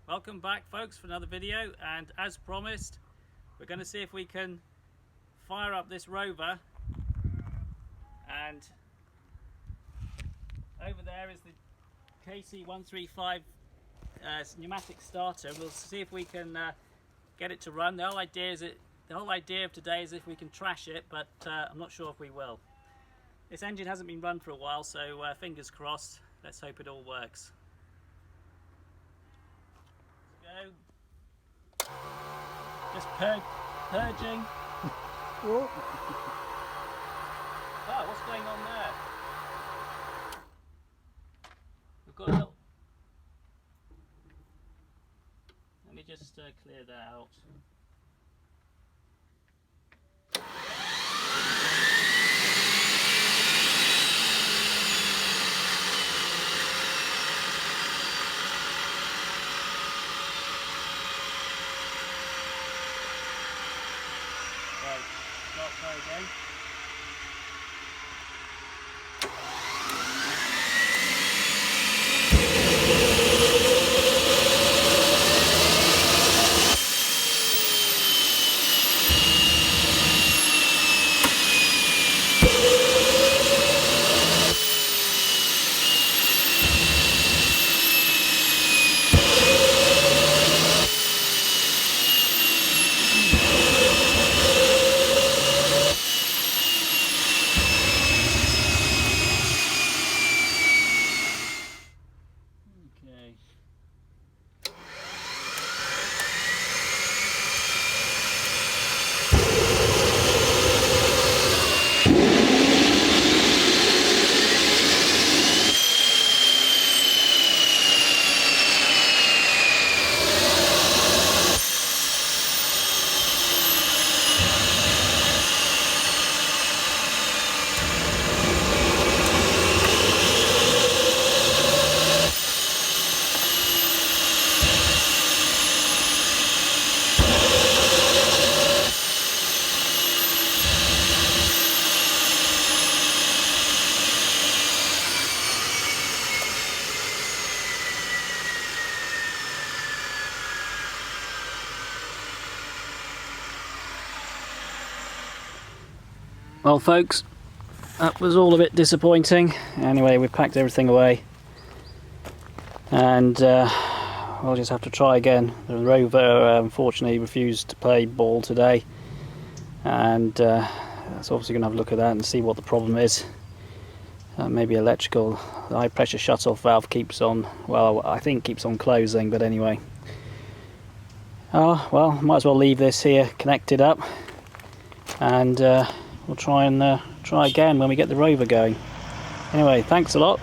Welcome back folks for another video, and as promised we're going to see if we can fire up this Rover. And over there is the KC135 pneumatic starter. We'll see if we can get it to run. The whole idea of today is if we can trash it, but I'm not sure if we will. This engine hasn't been run for a while, so fingers crossed. Let's hope it all works. Go. Just purging. Oh, what's going on there? We've got a little... Let me just clear that out. Right, start her again. Well folks, that was all a bit disappointing. Anyway, we've packed everything away and we'll just have to try again. The Rover unfortunately refused to play ball today, and that's obviously going to have a look at that and see what the problem is. Maybe electrical. The high pressure shut-off valve keeps on, well, I think keeps on closing, but anyway. Oh well, might as well leave this here connected up, and we'll try again when we get the Rover going. Anyway, thanks a lot.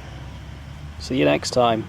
See you next time.